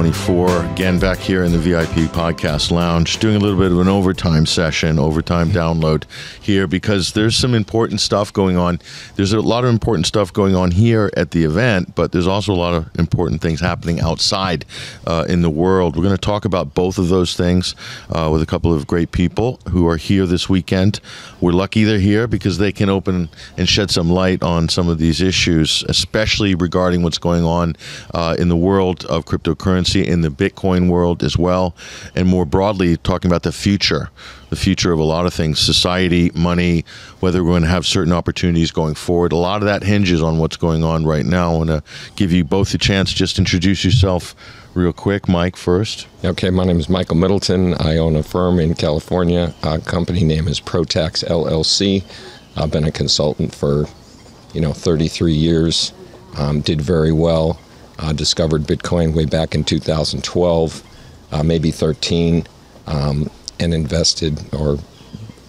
2024. Again, back here in the VIP Podcast Lounge, doing a little bit of an overtime session, overtime download here, because there's some important stuff going on. There's a lot of important stuff going on here at the event, but there's also a lot of important things happening outside in the world. We're going to talk about both of those things with a couple of great people who are here this weekend. We're lucky they're here because they can open and shed some light on some of these issues, especially regarding what's going on in the world of cryptocurrency, in the Bitcoin world as well, and more broadly talking about the future of a lot of things, society, money, whether we're going to have certain opportunities going forward. A lot of that hinges on what's going on right now. I want to give you both a chance. Just introduce yourself real quick. Mike first. Okay, my name is Michael Middleton. I own a firm in California. Our company name is ProTax LLC. I've been a consultant for 33 years. Did very well. Discovered Bitcoin way back in 2012, maybe 13, and invested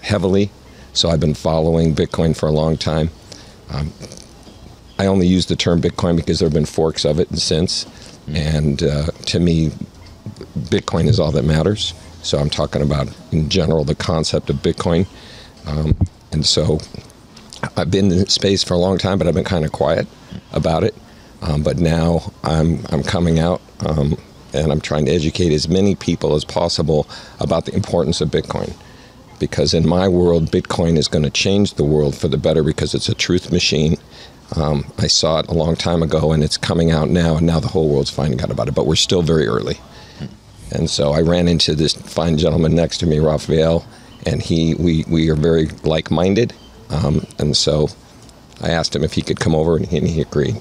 heavily. So I've been following Bitcoin for a long time. I only use the term Bitcoin because there have been forks of it since. And to me, Bitcoin is all that matters. So I'm talking about, in general, the concept of Bitcoin. And so I've been in the space for a long time, but I've been kind of quiet about it. But now I'm coming out and I'm trying to educate as many people as possible about the importance of Bitcoin. Because in my world, Bitcoin is going to change the world for the better because it's a truth machine. I saw it a long time ago and it's coming out now, and now the whole world's finding out about it. But we're still very early. And so I ran into this fine gentleman next to me, Rafael, and we are very like-minded. And so I asked him if he could come over, and he agreed.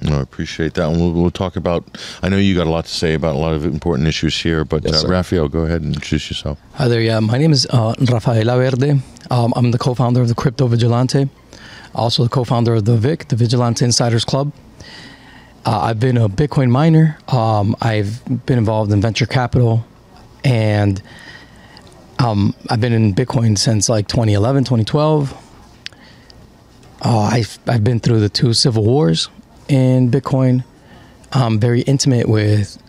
No, I appreciate that. And we'll talk about, I know you got a lot to say about a lot of important issues here, but yes, Rafael, go ahead and introduce yourself. Hi there, yeah. My name is Rafael Verde. I'm the co-founder of the Crypto Vigilante, also the co-founder of the VIC, the Vigilante Insiders Club. I've been a Bitcoin miner. I've been involved in venture capital, and I've been in Bitcoin since like 2011, 2012. I've been through the 2 civil wars in Bitcoin. I'm very intimate with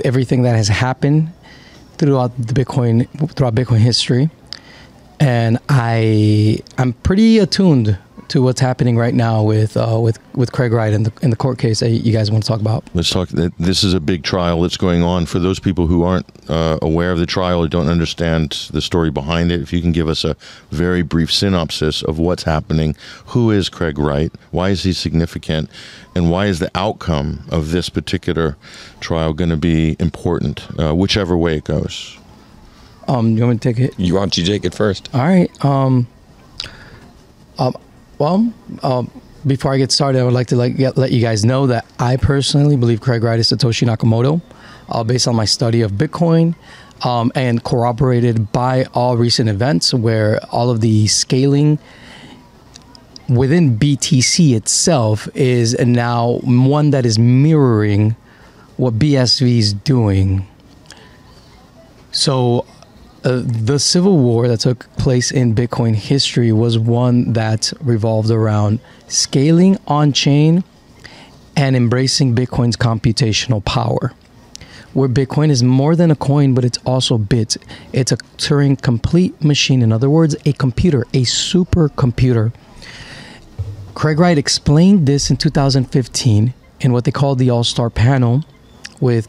everything that has happened throughout Bitcoin history, and I'm pretty attuned to what's happening right now with Craig Wright in the court case that you guys want to talk about. Let's talk. This is a big trial that's going on. For those people who aren't aware of the trial or don't understand the story behind it, if you can give us a very brief synopsis of what's happening. Who is Craig Wright? Why is he significant? And why is the outcome of this particular trial going to be important, whichever way it goes? You want me to take it? You want to take it first? All right. Before I get started, I would like to let you guys know that I personally believe Craig Wright is Satoshi Nakamoto, based on my study of Bitcoin, and corroborated by all recent events where all of the scaling within BTC itself is now one that is mirroring what BSV is doing. So the civil war that took place in Bitcoin history was one that revolved around scaling on-chain and embracing Bitcoin's computational power, where Bitcoin is more than a coin, but it's also bits. It's a Turing complete machine. In other words, a computer, a supercomputer. Craig Wright explained this in 2015 in what they called the All-Star Panel with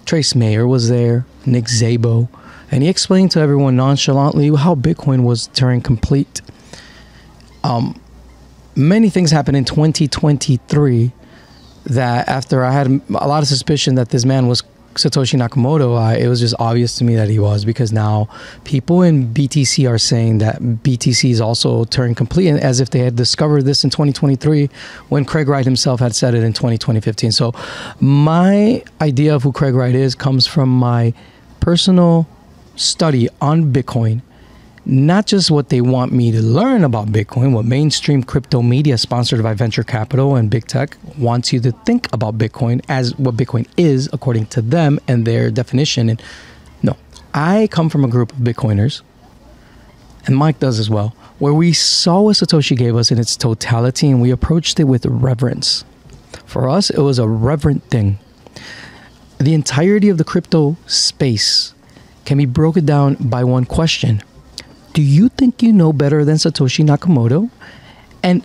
Trace Mayer was there, Nick Szabo, and he explained to everyone nonchalantly how Bitcoin was Turing complete. Many things happened in 2023 that after I had a lot of suspicion that this man was Satoshi Nakamoto, it was just obvious to me that he was, because now people in BTC are saying that BTC is also Turing complete, as if they had discovered this in 2023 when Craig Wright himself had said it in 2015. So my idea of who Craig Wright is comes from my personal study on Bitcoin, not just what they want me to learn about Bitcoin, what mainstream crypto media sponsored by venture capital and big tech wants you to think about Bitcoin as what Bitcoin is according to them and their definition. And no, I come from a group of Bitcoiners, and Mike does as well, where we saw what Satoshi gave us in its totality and we approached it with reverence. For us, it was a reverent thing. the entirety of the crypto space can be broken down by one question. Do you think you know better than Satoshi Nakamoto? And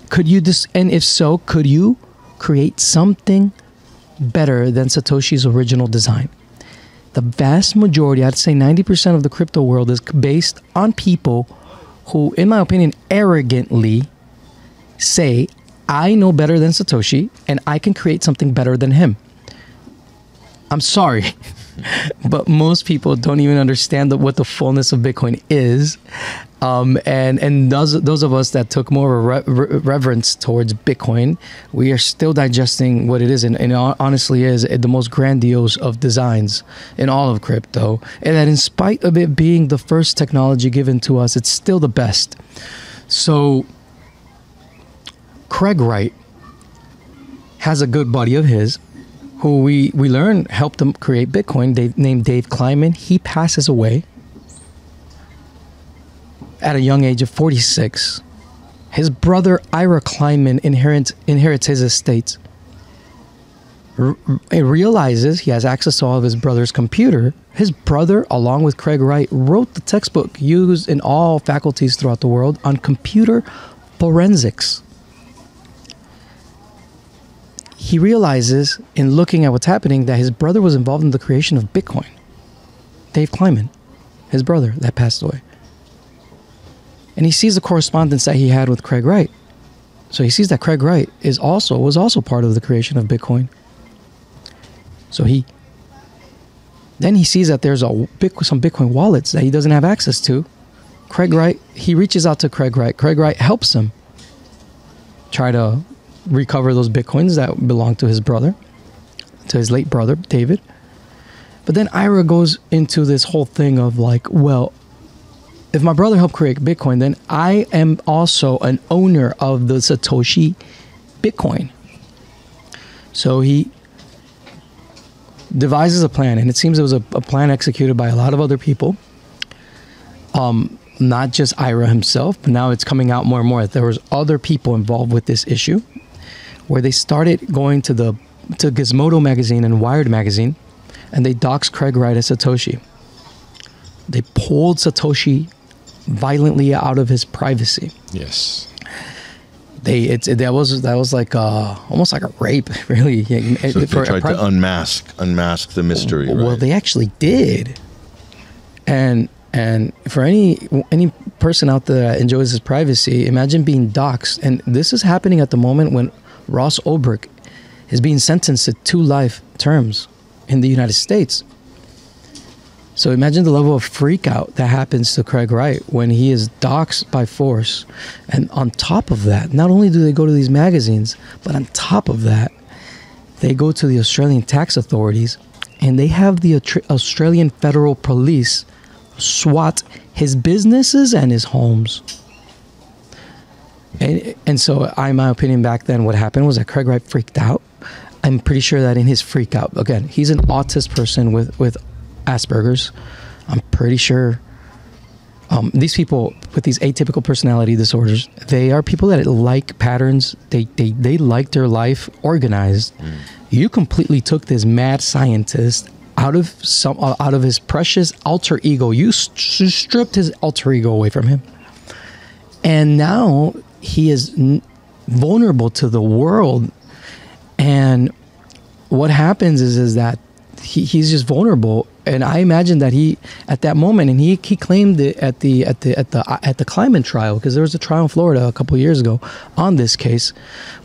and if so, could you create something better than Satoshi's original design? The vast majority, I'd say 90% of the crypto world is based on people who, in my opinion, arrogantly say, I know better than Satoshi and I can create something better than him. I'm sorry, but most people don't even understand what the fullness of Bitcoin is. And those of us that took more of a reverence towards Bitcoin, we are still digesting what it is, and it honestly is the most grandiose of designs in all of crypto. And that in spite of it being the first technology given to us, it's still the best. So Craig Wright has a good buddy of his who we learn helped him create Bitcoin, named Dave Kleiman. He passes away at a young age of 46. His brother Ira Kleiman inherits his estate. He realizes he has access to all of his brother's computer. His brother, along with Craig Wright, wrote the textbook used in all faculties throughout the world on computer forensics. He realizes, in looking at what's happening, that his brother was involved in the creation of Bitcoin. Dave Kleiman, his brother that passed away. And he sees the correspondence that he had with Craig Wright. So he sees that Craig Wright was also part of the creation of Bitcoin. So he sees that there's some Bitcoin wallets that he doesn't have access to. Craig Wright, he reaches out to Craig Wright. Craig Wright helps him try to recover those Bitcoins that belong to his brother, to his late brother, David. But then Ira goes into this whole thing of like, well, if my brother helped create Bitcoin, then I am also an owner of the Satoshi Bitcoin. So he devises a plan, and it seems it was a plan executed by a lot of other people. Not just Ira himself, but now it's coming out more and more that there was other people involved with this issue, where they started going to Gizmodo magazine and Wired magazine, and they doxed Craig Wright as Satoshi. They pulled Satoshi violently out of his privacy. Yes. That was like almost like a rape, really. So they tried to unmask the mystery. Well, right? they actually did, and for any person out there that enjoys his privacy, imagine being doxxed. And this is happening at the moment when Ross Ulbricht is being sentenced to 2 life terms in the United States. So imagine the level of freak out that happens to Craig Wright when he is doxxed by force. And on top of that, not only do they go to these magazines, but on top of that, they go to the Australian tax authorities, and they have the Australian Federal Police SWAT his businesses and his homes. And so, in my opinion, back then, what happened was that Craig Wright freaked out. I'm pretty sure that in his freak out, again, he's an autistic person with Asperger's. I'm pretty sure these people with these atypical personality disorders, they are people that like patterns. They like their life organized. You completely took this mad scientist out of his precious alter ego. You stripped his alter ego away from him, and now he is vulnerable to the world. And what happens is that he's just vulnerable. And I imagine that he, at that moment, and he claimed it at the Kleiman trial, because there was a trial in Florida a couple of years ago on this case,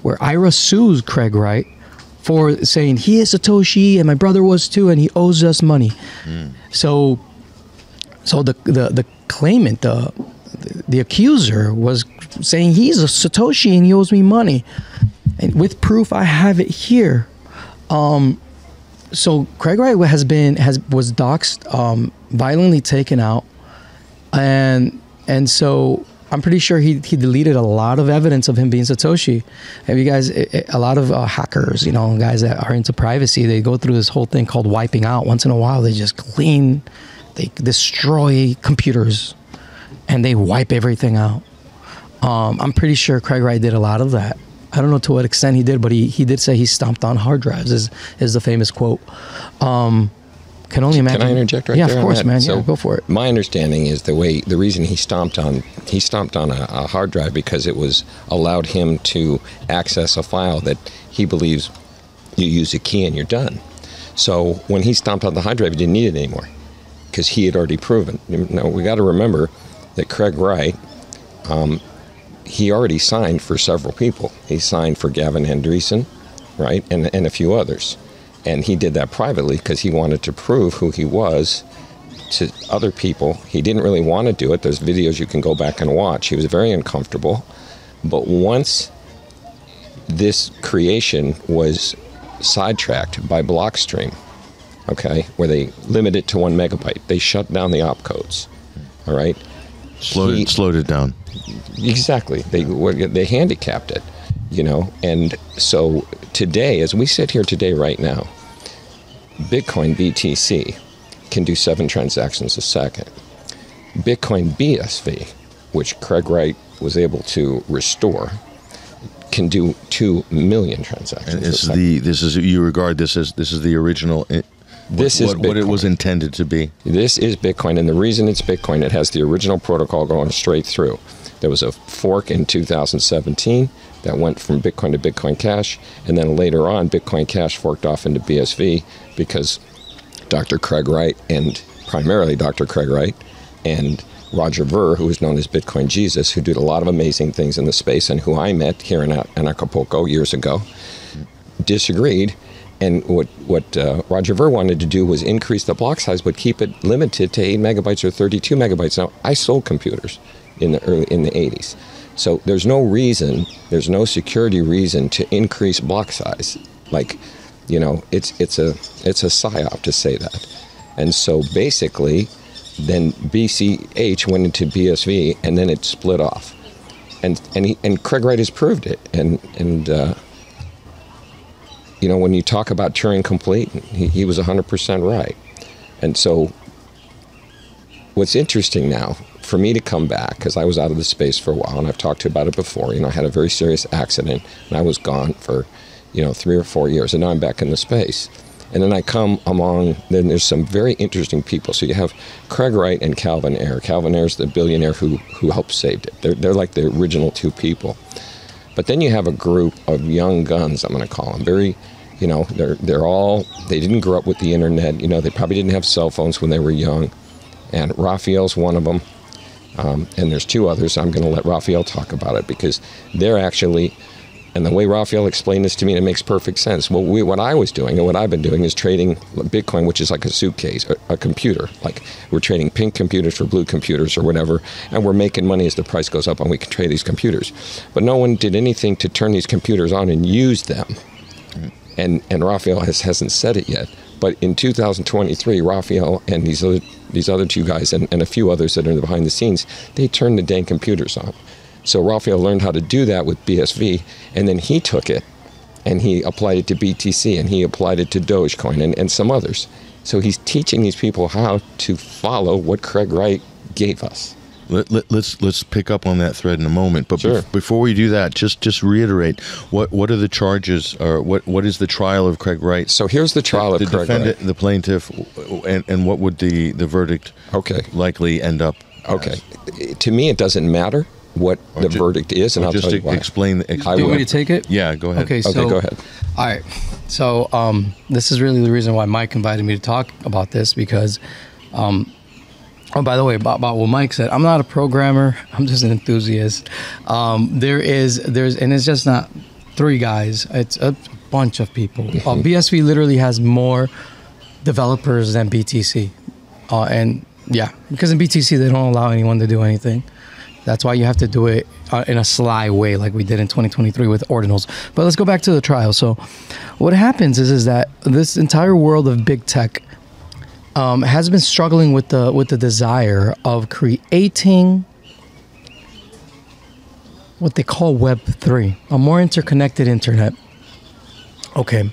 where Ira sues Craig Wright for saying he is Satoshi and my brother was too, and he owes us money. So the claimant, the accuser, was saying he's a Satoshi and he owes me money, and with proof I have it here. So Craig Wright was doxxed, violently taken out, and so I'm pretty sure he deleted a lot of evidence of him being Satoshi. Have you guys, a lot of hackers, guys that are into privacy, they go through this whole thing called wiping out. Once in a while, they just they destroy computers, and they wipe everything out. I'm pretty sure Craig Wright did a lot of that. I don't know to what extent he did, but he did say he stomped on hard drives. Is the famous quote. Can only imagine. Can I interject right there? Yeah, of course, man. So yeah, go for it. My understanding is the reason he stomped on a hard drive because it allowed him to access a file that he believes you use a key and you're done. So when he stomped on the hard drive, he didn't need it anymore because he had already proven. Now we got to remember that Craig Wright, he already signed for several people. He signed for Gavin Andreessen, right, and a few others. And he did that privately because he wanted to prove who he was to other people. He didn't really want to do it. There's videos you can go back and watch. He was very uncomfortable. But once this creation was sidetracked by Blockstream, okay, where they limit it to 1 megabyte, they shut down the opcodes, all right? Slowed it down. Exactly. They handicapped it, you know. And so today, as we sit here today right now, Bitcoin BTC can do 7 transactions a second. Bitcoin BSV, which Craig Wright was able to restore, can do 2 million transactions a second. You regard this as the original. This is what it was intended to be. This is Bitcoin, and the reason it's Bitcoin, it has the original protocol going straight through. There was a fork in 2017 that went from Bitcoin to Bitcoin Cash, and then later on, Bitcoin Cash forked off into BSV because Dr. Craig Wright, and primarily Dr. Craig Wright, and Roger Ver, who is known as Bitcoin Jesus, who did a lot of amazing things in the space, and who I met here in Acapulco years ago, disagreed. And what Roger Ver wanted to do was increase the block size, but keep it limited to 8 megabytes or 32 megabytes. Now, I sold computers in the 80s. So there's no security reason to increase block size. Like, you know, it's a psyop to say that. And so basically, then BCH went into BSV, and then it split off. And Craig Wright has proved it. And you know, when you talk about Turing complete, he was 100% right. And so what's interesting now, for me to come back, because I was out of the space for a while, and I've talked to you about it before, you know, I had a very serious accident, and I was gone for, 3 or 4 years, and now I'm back in the space. And then I come along, then there's some very interesting people. So you have Craig Wright and Calvin Ayre. Calvin Ayre's the billionaire who helped save it. They're like the original 2 people. But then you have a group of young guns, I'm going to call them, very, they didn't grow up with the internet. They probably didn't have cell phones when they were young. And Rafael's one of them. And there's 2 others. I'm going to let Rafael talk about it because they're actually, and the way Rafael explained this to me, it makes perfect sense. Well, what I was doing and what I've been doing is trading Bitcoin, which is like a suitcase, a computer. Like we're trading pink computers for blue computers or whatever, and we're making money as the price goes up and we can trade these computers. But no one did anything to turn these computers on and use them. And Rafael hasn't said it yet. But in 2023, Rafael and these other 2 guys and a few others that are behind the scenes, they turned the dang computers on. So Rafael learned how to do that with BSV, and then he took it and he applied it to BTC and he applied it to Dogecoin and some others. So he's teaching these people how to follow what Craig Wright gave us. Let's pick up on that thread in a moment. But sure. Before we do that, just reiterate what are the charges, or what is the trial of Craig Wright? So here's the trial of Craig defendant, Wright. The plaintiff, and what would the verdict likely end up? Okay, to me it doesn't matter what the verdict is, and I'll tell you why. Explain. Do you want me to take it? Yeah, go ahead. Okay, go ahead. All right. So this is really the reason why Mike invited me to talk about this because. Oh, by the way, about what Mike said, I'm not a programmer. I'm just an enthusiast. There's, and it's just not 3 guys. It's a bunch of people. BSV literally has more developers than BTC. And yeah, because in BTC, they don't allow anyone to do anything. That's why you have to do it in a sly way like we did in 2023 with ordinals. But let's go back to the trial. So what happens is that this entire world of big tech has been struggling with the desire of creating what they call Web 3, a more interconnected internet. Okay.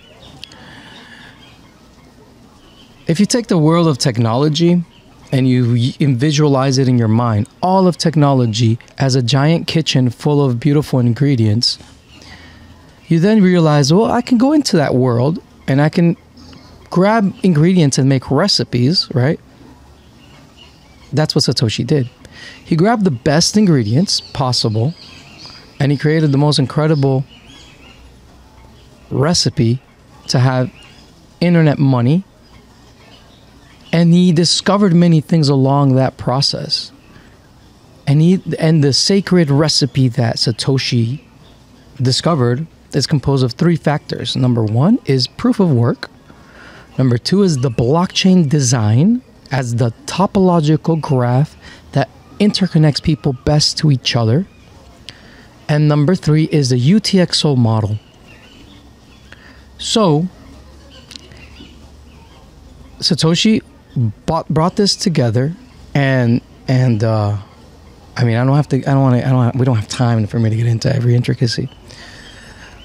If you take the world of technology and you visualize it in your mind, all of technology as a giant kitchen full of beautiful ingredients, You then realize, well, I can go into that world and I can grab ingredients and make recipes, right? That's what Satoshi did. He grabbed the best ingredients possible and he created the most incredible recipe to have internet money. And he discovered many things along that process. And the sacred recipe that Satoshi discovered is composed of 3 factors. Number 1 is proof of work. Number 2 is the blockchain design as the topological graph that interconnects people best to each other. And number 3 is the UTXO model. So Satoshi brought this together, and I mean, we don't have time for me to get into every intricacy.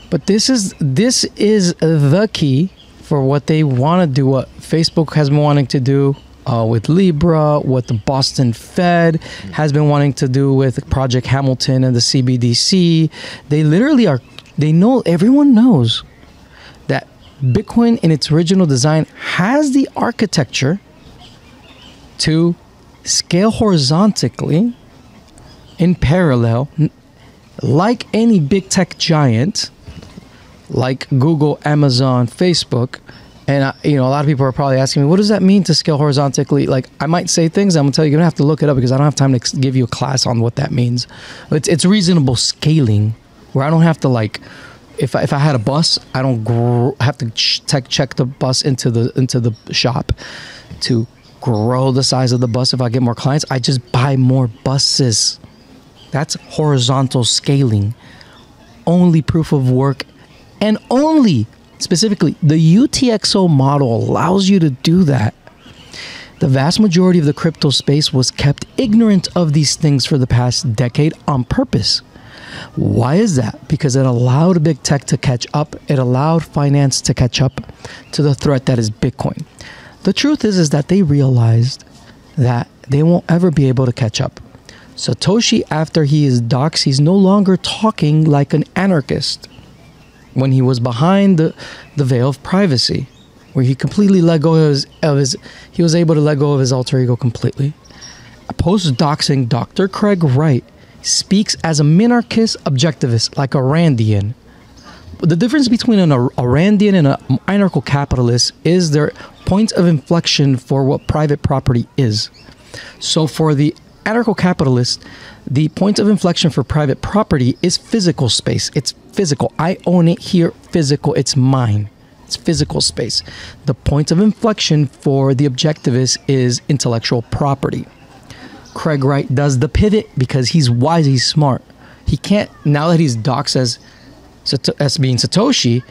But this is the key for what they want to do, what Facebook has been wanting to do with Libra, what the Boston Fed has been wanting to do with Project Hamilton and the CBDC. They literally everyone knows that Bitcoin in its original design has the architecture to scale horizontally in parallel, like any big tech giant, like Google, Amazon, Facebook. And a lot of people are probably asking me, what does that mean to scale horizontally? Like, I might say things, I'm gonna tell you, you're gonna have to look it up because I don't have time to give you a class on what that means. It's reasonable scaling where I don't have to, like, if I had a bus, I don't have to check the bus into the shop to grow the size of the bus. If I get more clients, I just buy more buses. That's horizontal scaling. Only proof of work, and only specifically the UTXO model allows you to do that. The vast majority of the crypto space was kept ignorant of these things for the past decade on purpose. Why is that? Because it allowed big tech to catch up. It allowed finance to catch up to the threat that is Bitcoin. The truth is that they realized that they won't ever be able to catch up. Satoshi, after he is doxxed, he's no longer talking like an anarchist when he was behind the veil of privacy, where he completely let go he was able to let go of his alter ego completely. Post-doxing, Dr. Craig Wright speaks as a minarchist objectivist, like a Randian. The difference between a Randian and an anarcho-capitalist is their point of inflection for what private property is. So for the anarcho-capitalist, the point of inflection for private property is physical space. It's physical. I own it here, physical. It's mine. It's physical space. The point of inflection for the objectivist is intellectual property. Craig Wright does the pivot because he's wise, he's smart. He can't, now that he's doxxed as being Satoshi,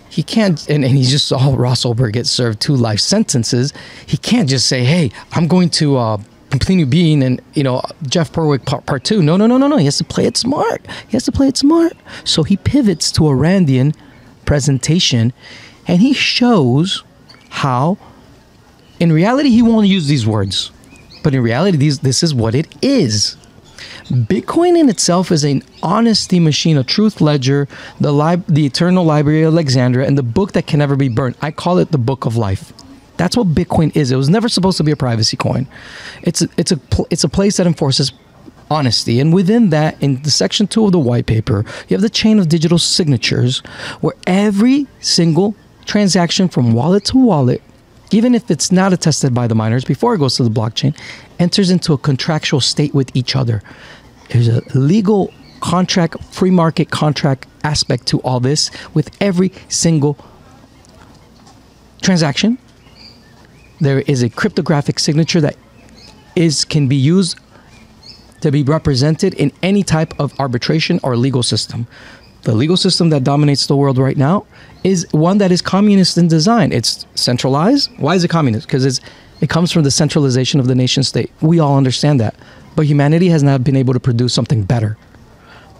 he can't, and he just saw Ross Ulbricht get served 2 life sentences. He can't just say, hey, I'm going to continue being, and Jeff Perwick part 2. No. He has to play it smart. So he pivots to a Randian presentation, and he shows how, in reality, he won't use these words, but in reality, this is what it is. Bitcoin in itself is an honesty machine, a truth ledger, the eternal library of Alexandria, and the book that can never be burned. I call it the book of life. That's what Bitcoin is. It was never supposed to be a privacy coin. It's a place that enforces honesty. And within that, in the section 2 of the white paper, you have the chain of digital signatures, where every single transaction from wallet to wallet, even if it's not attested by the miners before it goes to the blockchain, enters into a contractual state with each other. There's a legal contract, free market contract aspect to all this with every single transaction. There is a cryptographic signature that can be used to be represented in any type of arbitration or legal system. The legal system that dominates the world right now is one that is communist in design. It's centralized. Why is it communist? Because it comes from the centralization of the nation state. We all understand that. But humanity has not been able to produce something better.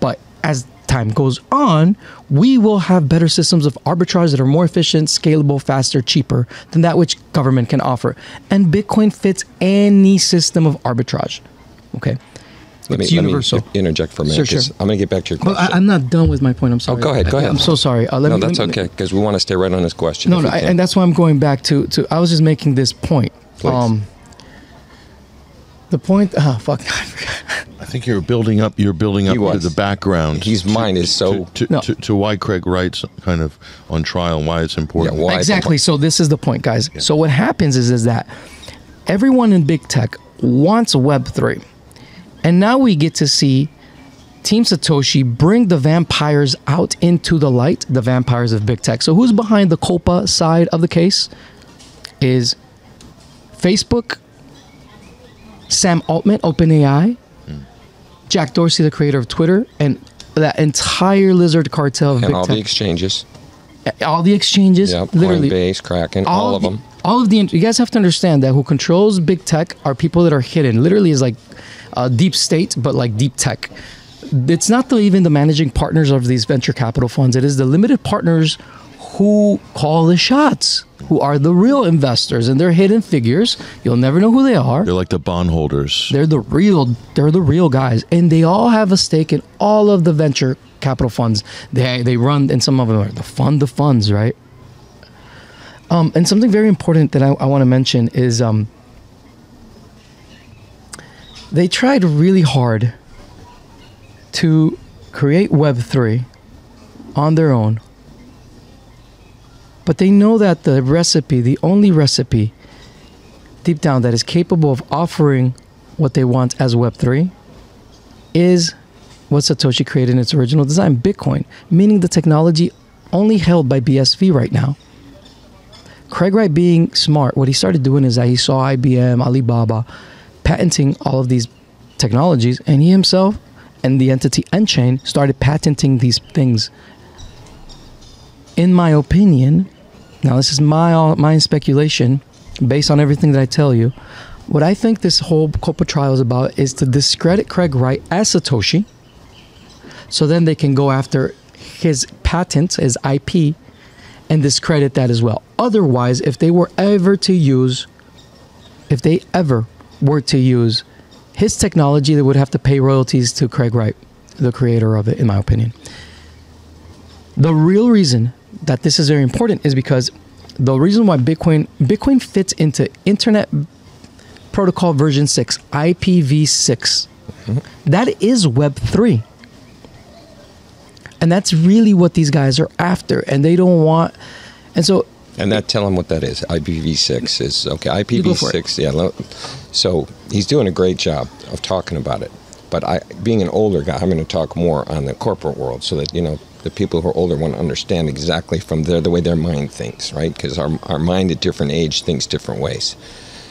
But as time goes on, we will have better systems of arbitrage that are more efficient, scalable, faster, cheaper than that which government can offer. And Bitcoin fits any system of arbitrage. Okay. It's universal. Let me interject for a minute. Sure. I'm going to get back to your question. But I'm not done with my point. I'm sorry. Oh, go ahead. I'm so sorry. That's okay, because we want to stay right on this question. No, and that's why I'm going back to. I was just making this point. Please. The point. Oh fuck! I think you're building up to the background. His mind is so to why Craig Wright's kind of on trial and why it's important. Yeah, why exactly. So this is the point, guys. Yeah. So what happens is that everyone in big tech wants Web3, and now we get to see Team Satoshi bring the vampires out into the light. The vampires of big tech. So who's behind the COPA side of the case? Is Facebook, Sam Altman, OpenAI, Jack Dorsey, the creator of Twitter, and that entire lizard cartel of big all tech. the exchanges. All the exchanges, yep, literally. Coinbase, Kraken, all of them. You guys have to understand that who controls big tech are people that are hidden. Literally is like deep state, but like deep tech. It's not even the managing partners of these venture capital funds. It is the limited partners who call the shots, who are the real investors, and they're hidden figures. You'll never know who they are. They're like the bondholders. They're the real guys, and they all have a stake in all of the venture capital funds. They run, and some of them are the funds, right? And something very important that I want to mention is they tried really hard to create Web3 on their own. But they know that the only recipe deep down that is capable of offering what they want as Web3 is what Satoshi created in its original design, Bitcoin, meaning the technology only held by BSV right now. Craig Wright, being smart, what he started doing is that he saw IBM, Alibaba, patenting all of these technologies, and he himself and the entity Enchain started patenting these things. In my opinion, now this is my speculation, based on everything that I tell you, what I think this whole COPA trial is about is to discredit Craig Wright as Satoshi, so then they can go after his patent, his IP, and discredit that as well. Otherwise, if they ever were to use his technology, they would have to pay royalties to Craig Wright, the creator of it, in my opinion. The real reason that this is very important is because the reason why Bitcoin fits into Internet Protocol version 6, IPv6, that is Web3. And that's really what these guys are after, and they don't want, and so. And tell him what that is. IPv6 is okay. IPv6, yeah. So he's doing a great job of talking about it. But being an older guy, I'm going to talk more on the corporate world, so that the people who are older want to understand exactly from the way their mind thinks, right? Because our mind at different age thinks different ways.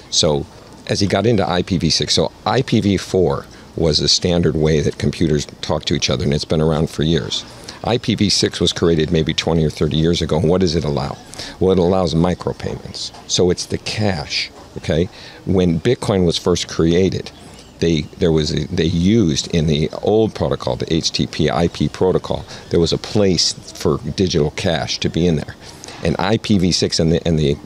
So as he got into IPv6, so IPv4 was the standard way that computers talk to each other, and it's been around for years. IPv6 was created maybe 20 or 30 years ago, and what does it allow? Well, it allows micropayments. So it's the cash, okay? When Bitcoin was first created, they used in the old protocol, the HTTP/IP protocol, there was a place for digital cash to be in there. And IPv6 and the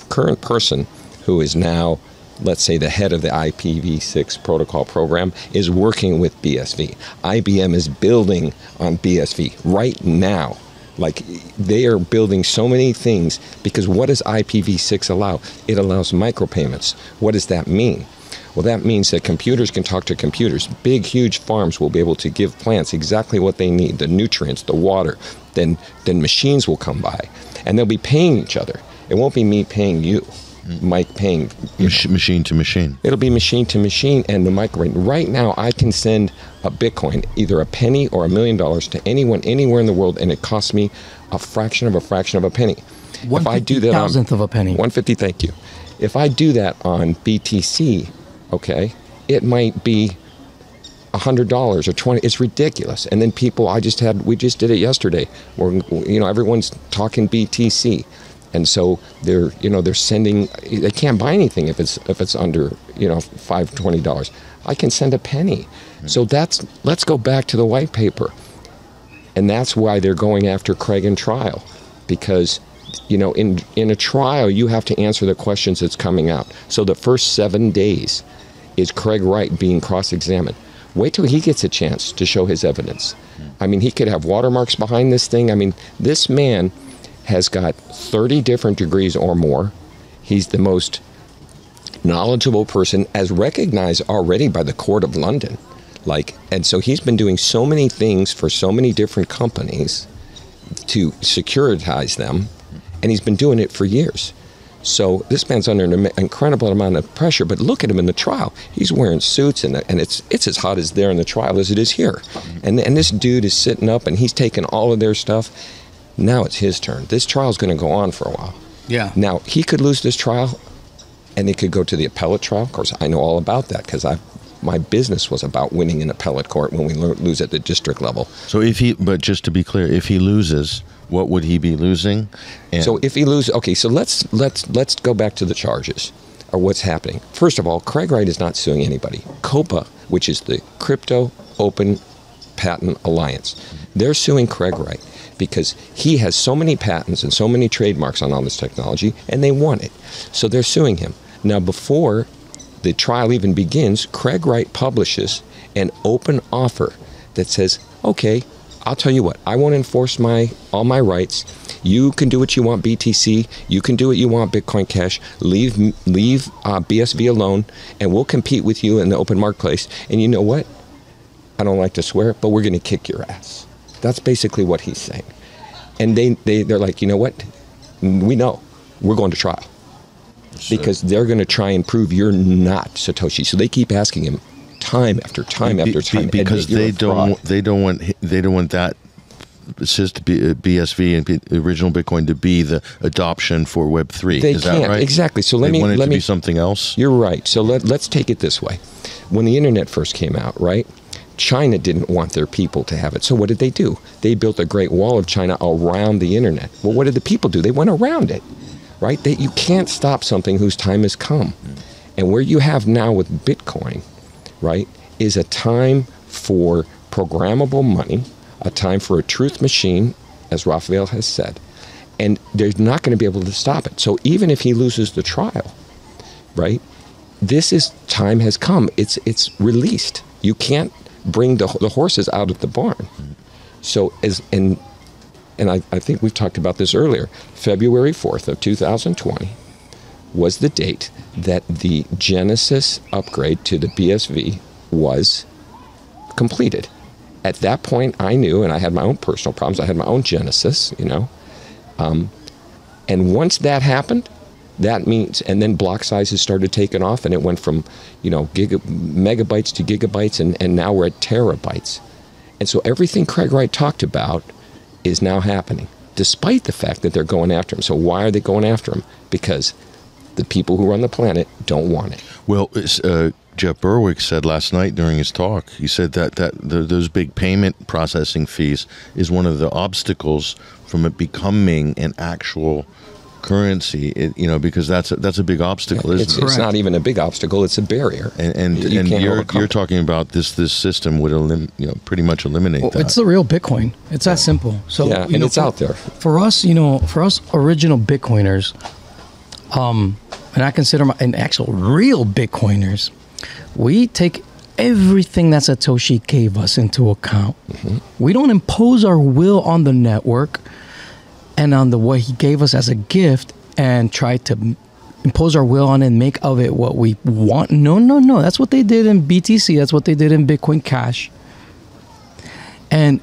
current person who is now, let's say, the head of the IPv6 protocol program is working with BSV. IBM is building on BSV right now. Like, they are building so many things, because what does IPv6 allow? It allows micropayments. What does that mean? Well, that means that computers can talk to computers. Big, huge farms will be able to give plants exactly what they need, the nutrients, the water. Then machines will come by, and they'll be paying each other. It won't be me paying you. Mike paying machine to machine. It'll be machine to machine, and the micro. Right now, I can send a Bitcoin, either a penny or $1 million, to anyone anywhere in the world, and it costs me a fraction of a penny. If I do that on 1/50,000th of a penny. 150. Thank you. If I do that on BTC, okay, it might be $100 or $20. It's ridiculous. And then people, we just did it yesterday, where everyone's talking BTC. And so they're sending, they can't buy anything if it's under, $20. I can send a penny. So let's go back to the white paper. And that's why they're going after Craig in trial. Because, in a trial, you have to answer the questions that's coming out. So the first 7 days is Craig Wright being cross-examined. Wait till he gets a chance to show his evidence. I mean, he could have watermarks behind this thing. I mean, this man has got 30 different degrees or more. He's the most knowledgeable person, as recognized already by the Court of London. And so he's been doing so many things for so many different companies to securitize them, and he's been doing it for years. So this man's under an incredible amount of pressure, but look at him in the trial. He's wearing suits, and it's as hot as there in the trial as it is here. And this dude is sitting up, and he's taking all of their stuff. Now it's his turn. This trial's going to go on for a while. Yeah. Now, he could lose this trial, and it could go to the appellate trial. Of course, I know all about that because my business was about winning in appellate court when we lose at the district level. So but just to be clear, if he loses, what would he be losing? So if he loses, okay, so let's go back to the charges or what's happening. First of all, Craig Wright is not suing anybody. COPA, which is the Crypto Open Patent Alliance, they're suing Craig Wright because he has so many patents and so many trademarks on all this technology, and they want it. So they're suing him. Now, before the trial even begins, Craig Wright publishes an open offer that says, okay, I'll tell you what, I won't enforce all my rights. You can do what you want, BTC. You can do what you want, Bitcoin Cash. Leave BSV alone, and we'll compete with you in the open marketplace. And you know what? I don't like to swear, but we're going to kick your ass. That's basically what he's saying. And they're like, you know what? We know. We're going to trial. Because they're going to try and prove you're not Satoshi. So they keep asking him time after time after time. Because they don't want that BSV and the original Bitcoin to be the adoption for Web3. They Is can't, that right? exactly. So let want it to me be something else. You're right. So let's take it this way. When the internet first came out, right? China didn't want their people to have it. So what did they do? They built a great wall of China around the internet. Well, what did the people do? They went around it. Right? You can't stop something whose time has come. And where you have now with Bitcoin, right, is a time for programmable money, a time for a truth machine, as Rafael has said, and they're not going to be able to stop it. So even if he loses the trial, right, time has come. It's released. You can't bring the horses out of the barn. So and I think we've talked about this earlier, February 4th of 2020 was the date that the Genesis upgrade to the BSV was completed. At that point, I knew, and I had my own personal problems, I had my own Genesis, and once that happened, that means, and then block sizes started taking off, and it went from, megabytes to gigabytes, and now we're at terabytes. And so everything Craig Wright talked about is now happening, despite the fact that they're going after him. So why are they going after him? Because the people who run the planet don't want it. Well, Jeff Berwick said last night during his talk, he said that those big payment processing fees is one of the obstacles from it becoming an actual currency, because that's a big obstacle, isn't it? It's not even a big obstacle; it's a barrier. And you're talking about this system would pretty much eliminate that. It's the real Bitcoin. It's that simple. So and it's out there for us. For us original Bitcoiners, and I consider an actual real Bitcoiners, we take everything that Satoshi gave us into account. We don't impose our will on the network and on the what he gave us as a gift and try to impose our will on it and make of it what we want. No. That's what they did in BTC. That's what they did in Bitcoin Cash. And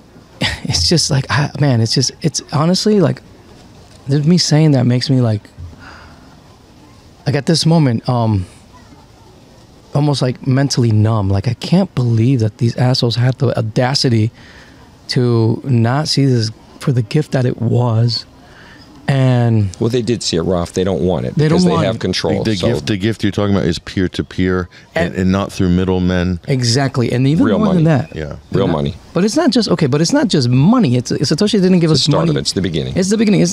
it's just like, man, it's honestly like, there's me saying that makes me like at this moment, almost like mentally numb. Like, I can't believe that these assholes had the audacity to not see this for the gift that it was. And well, they did see it, Ralph. They don't want it they because don't want they have control. The gift you're talking about is peer to peer and not through middlemen. Exactly, and even real more money. than that, real money. But it's not just But it's not just money. It's Satoshi didn't give us start money. It's the beginning. It's the beginning.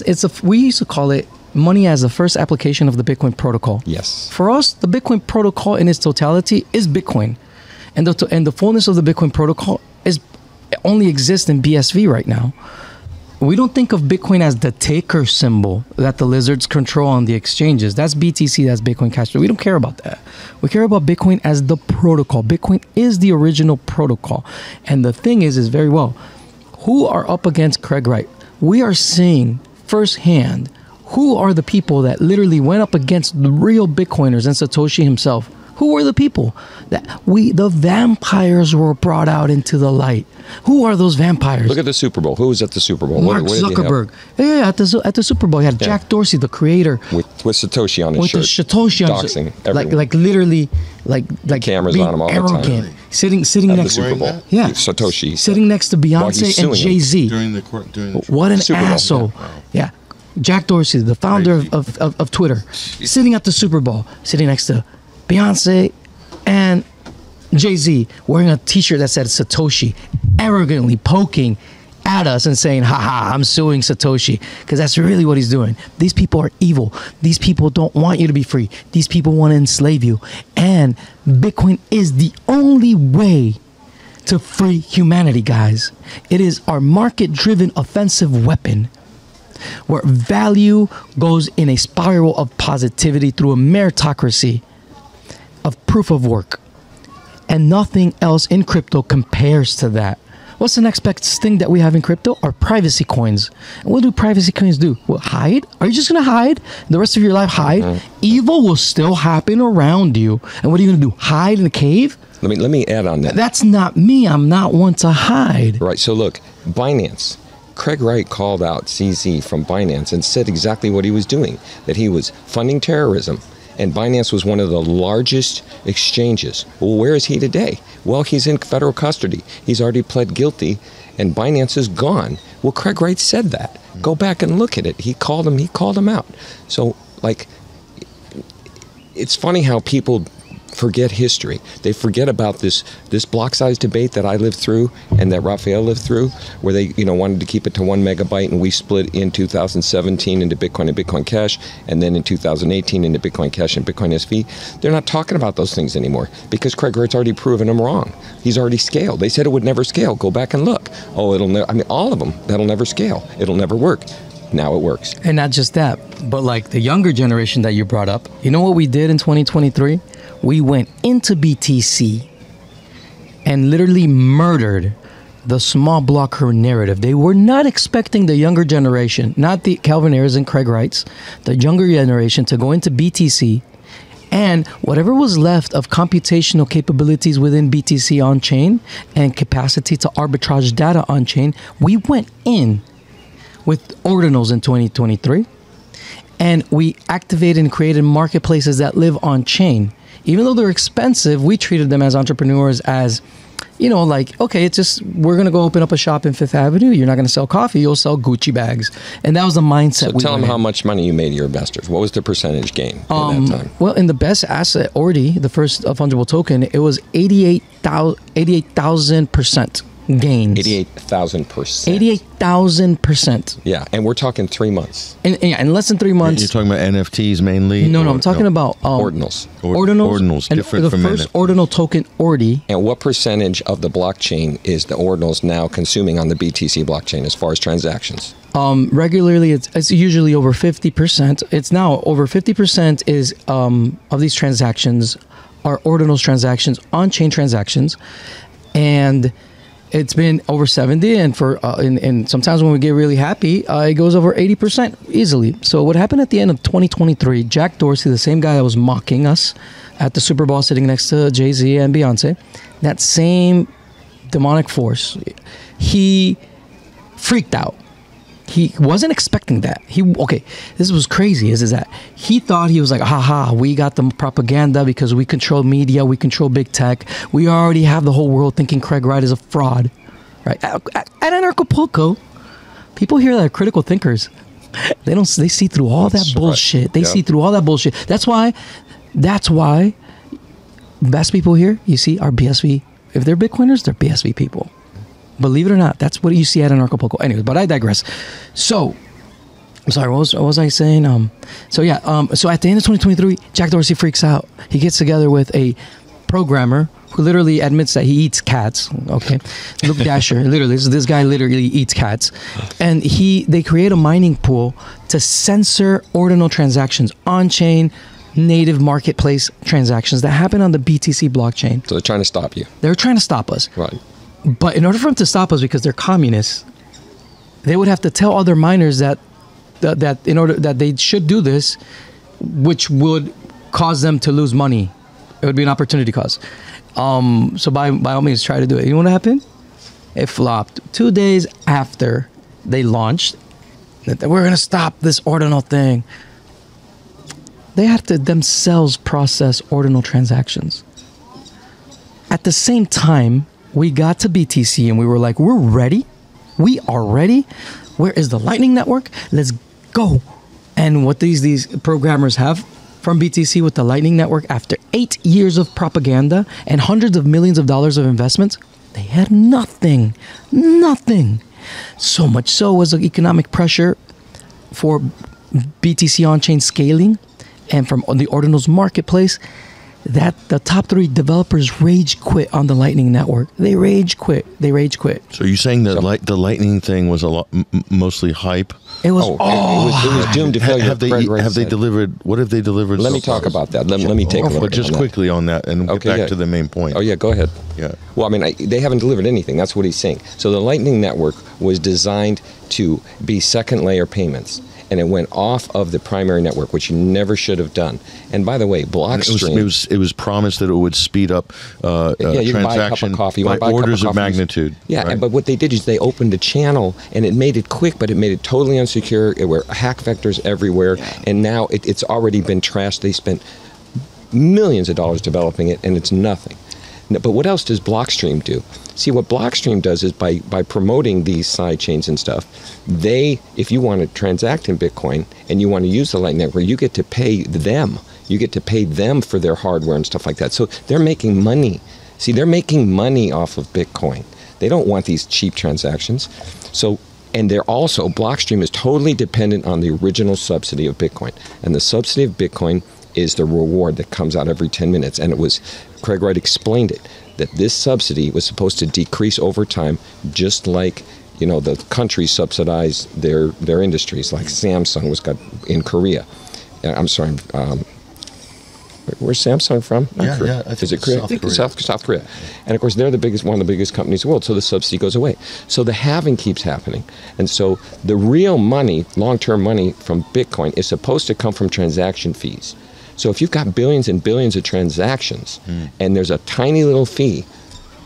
We used to call it money as the first application of the Bitcoin protocol. Yes. For us, the Bitcoin protocol in its totality is Bitcoin, and the fullness of the Bitcoin protocol only exists in BSV right now. we don't think of Bitcoin as the taker symbol that the lizards control on the exchanges. That's BTC, that's Bitcoin Cash. We don't care about that. We care about Bitcoin as the protocol. Bitcoin is the original protocol. And the thing is very well, who are up against Craig Wright? We are seeing firsthand who are the people that literally went up against the real Bitcoiners and Satoshi himself. Who were the people that the vampires were brought out into the light? Who are those vampires? Look at the Super Bowl. Who was at the Super Bowl? Mark Zuckerberg. Yeah, at the Super Bowl, you had Jack Dorsey, the creator, with Satoshi on his shirt. With the Satoshi on his shirt, like literally, like cameras being on him all arrogant. the time. Sitting at next the Super Bowl. Yeah, Satoshi sitting next to Beyonce and Jay-Z. During the what an Super Bowl. asshole! Yeah. Jack Dorsey, the founder of Twitter, sitting at the Super Bowl, sitting next to Beyonce and Jay-Z, wearing a t-shirt that said Satoshi, arrogantly poking at us and saying, haha, I'm suing Satoshi, because that's really what he's doing. These people are evil. These people don't want you to be free. These people want to enslave you. And Bitcoin is the only way to free humanity, guys. It is our market-driven offensive weapon, where value goes in a spiral of positivity through a meritocracy of proof of work. And nothing else in crypto compares to that. What's the next best thing that we have in crypto? Are privacy coins. And what do privacy coins do? Well, hide? Are you just going to hide? The rest of your life hide? Mm-hmm. Evil will still happen around you. And what are you going to do? Hide in a cave? Let me add on that. That's not me. I'm not one to hide. Right. So look, Binance. Craig Wright called out CZ from Binance and said exactly what he was doing, that he was funding terrorism. And Binance was one of the largest exchanges. Well, where is he today? Well, he's in federal custody. He's already pled guilty, and Binance is gone. Well, Craig Wright said that. Go back and look at it. He called him out. So, like, it's funny how people forget history. They forget about this block size debate that I lived through and that Rafael lived through, where they wanted to keep it to 1 megabyte, and we split in 2017 into Bitcoin and Bitcoin Cash, and then in 2018 into Bitcoin Cash and Bitcoin SV. They're not talking about those things anymore because Craig Wright's already proven them wrong. He's already scaled. They said it would never scale. Go back and look. Oh, it'll never. I mean, all of them. That'll never scale. It'll never work. Now it works. And not just that, but like the younger generation that you brought up, you know what we did in 2023? We went into BTC and literally murdered the small blocker narrative. They were not expecting the younger generation, not the Calvin Ayers and Craig Wrights, the younger generation to go into BTC, and whatever was left of computational capabilities within BTC on-chain and capacity to arbitrage data on-chain, we went in with ordinals in 2023, and we activated and created marketplaces that live on-chain. Even though they're expensive, we treated them as entrepreneurs as, like, okay, it's just, we're going to go open up a shop in Fifth Avenue. You're not going to sell coffee. You'll sell Gucci bags. And that was the mindset. So tell them how much money you made to your investors. What was the percentage gain in that time? Well, in the best asset, Ordi, the first fungible token, it was 88,000% gains. 88,000%. 88,000%. Yeah, and we're talking 3 months. In less than 3 months. You're talking about NFTs mainly? No, I'm talking about ordinals. Ordinals, different the from first ordinal token, Ordi. And what percentage of the blockchain is the ordinals now consuming on the BTC blockchain as far as transactions? Regularly, it's usually over 50%. It's now over 50% is of these transactions are ordinals transactions, on-chain transactions, and it's been over 70, and for and sometimes when we get really happy, it goes over 80% easily. So what happened at the end of 2023, Jack Dorsey, the same guy that was mocking us at the Super Bowl sitting next to Jay-Z and Beyonce, that same demonic force, he freaked out. He wasn't expecting that. This was crazy, is that he thought he was like, haha, we got the propaganda because we control media, we control big tech. We already have the whole world thinking Craig Wright is a fraud, right? At Anarchapulco, people here that are critical thinkers, they see through all that bullshit. They see through all that bullshit. That's why best people here, you see, are BSV. If they're Bitcoiners, they're BSV people. Believe it or not, that's what you see at Anarchapulco. Anyways, but I digress. So, I'm sorry, what was I saying? So at the end of 2023, Jack Dorsey freaks out. He gets together with a programmer who literally admits that he eats cats. Okay, Luke Dasher, literally, this guy literally eats cats, and they create a mining pool to censor ordinal transactions, on-chain, native marketplace transactions that happen on the BTC blockchain. So they're trying to stop you. They're trying to stop us. Right. But in order for them to stop us, because they're communists, they would have to tell other miners that in order that they should do this, which would cause them to lose money. It would be an opportunity cost. So by all means, try to do it. You know what happened? It flopped 2 days after they launched. That we're gonna stop this ordinal thing. They had to themselves process ordinal transactions. At the same time, we got to BTC and we were like, we're ready. We are ready. Where is the Lightning Network? Let's go. And what these programmers have from BTC with the Lightning Network, after 8 years of propaganda and hundreds of millions of dollars of investments, they had nothing. Nothing. So much so was the economic pressure for BTC on-chain scaling and from the Ordinals marketplace that the top 3 developers rage quit on the Lightning Network. They rage quit. So you're saying that the Lightning thing was a lot, mostly hype? It was. It was doomed to failure. Have they delivered? What have they delivered? Let me talk about that. Let me take a look. But just quickly on that, and get back to the main point. Oh yeah, go ahead. Yeah. Well, I mean, they haven't delivered anything. That's what he's saying. So the Lightning Network was designed to be second layer payments, and it went off of the primary network, which you never should have done. And by the way, Blockstream... It was promised that it would speed up you can buy a cup of coffee. by orders of magnitude. Yeah, right? But what they did is they opened a channel, and it made it quick, but it made it totally unsecure. There were hack vectors everywhere, and now it's already been trashed. They spent millions of dollars developing it, and it's nothing. But what else does Blockstream do? See, what Blockstream does is by promoting these side chains and stuff, if you want to transact in Bitcoin and you want to use the Lightning Network, you get to pay them. You get to pay them for their hardware and stuff like that. So they're making money. See, they're making money off of Bitcoin. They don't want these cheap transactions. And they're also, Blockstream is totally dependent on the original subsidy of Bitcoin. And the subsidy of Bitcoin is the reward that comes out every 10 minutes. And it was, Craig Wright explained it, that this subsidy was supposed to decrease over time, just like, the countries subsidize their industries, like Samsung was got in Korea. I'm sorry, where's Samsung from? Yeah, is it Korea? South Korea. And of course, they're one of the biggest companies in the world, so the subsidy goes away. So the halving keeps happening. And so the real money, long-term money from Bitcoin is supposed to come from transaction fees. So if you've got billions and billions of transactions, and there's a tiny little fee,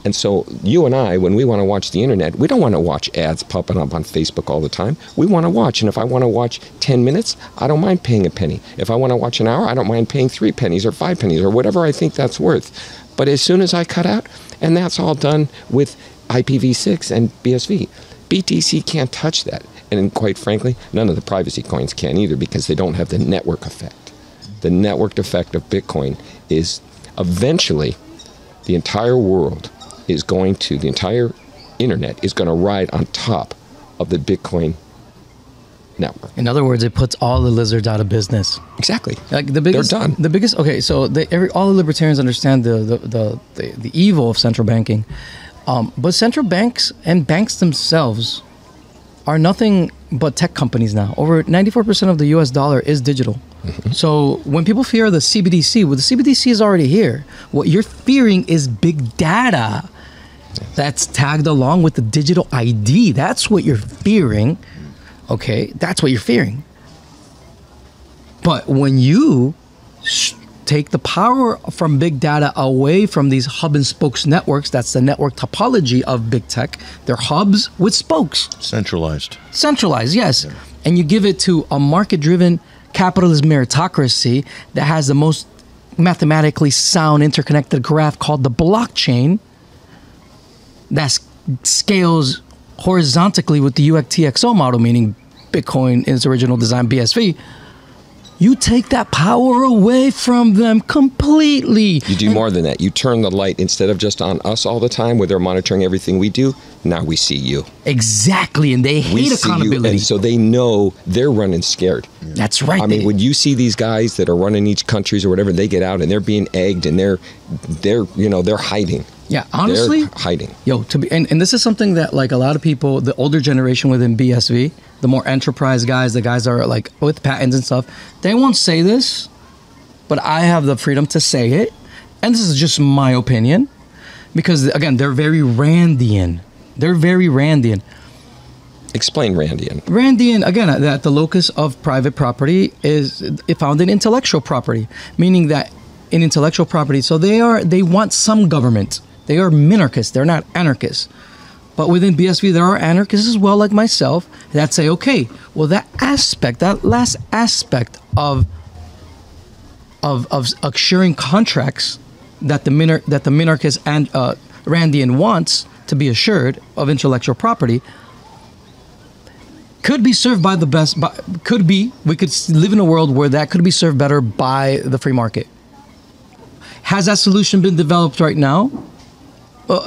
and so you and I, when we want to watch the internet, we don't want to watch ads popping up on Facebook all the time. We want to watch, and if I want to watch 10 minutes, I don't mind paying a penny. If I want to watch an hour, I don't mind paying 3 pennies or 5 pennies or whatever I think that's worth. But as soon as I cut out, and that's all done with IPv6 and BSV, BTC can't touch that. And quite frankly, none of the privacy coins can either, because they don't have the network effect. The networked effect of Bitcoin is eventually the entire world is going to, the entire internet is going to ride on top of the Bitcoin network. In other words, it puts all the lizards out of business. Exactly. Like they're done. The biggest. Okay, so all the libertarians understand the evil of central banking, but central banks and banks themselves are nothing but tech companies now. Over 94% of the U.S. dollar is digital. Mm-hmm. So when people fear the CBDC, well, the CBDC is already here. What you're fearing is big data that's tagged along with the digital ID. That's what you're fearing. Okay, that's what you're fearing. But when you take the power from big data away from these hub and spokes networks, that's the network topology of big tech. They're hubs with spokes. Centralized, yes. Yeah. And you give it to a market-driven capitalist meritocracy that has the most mathematically sound interconnected graph called the blockchain that scales horizontally with the UXTXO model, meaning Bitcoin in its original design, BSV. You take that power away from them completely. You do more than that. You turn the light, instead of just on us all the time where they're monitoring everything we do, now we see you. Exactly, and they hate accountability. And so they know they're running scared. That's right. I mean, when you see these guys that are running each countries or whatever, they get out and they're being egged and they're hiding. Yeah, honestly, they're hiding. Yo, and this is something that like a lot of people, the older generation within BSV, the more enterprise guys, the guys that are like with patents and stuff, they won't say this, but I have the freedom to say it, and this is just my opinion, because again, they're very Randian. They're very Randian. Explain Randian. Randian, again, that the locus of private property is found in intellectual property, meaning that in intellectual property, so they want some government. They are minarchists. They're not anarchists. But within BSV, there are anarchists as well, like myself, that say, okay, well, that last aspect of assuring contracts that the minarchist and Randian wants to be assured of intellectual property could be served by the best. We could live in a world where that could be served better by the free market. Has that solution been developed right now?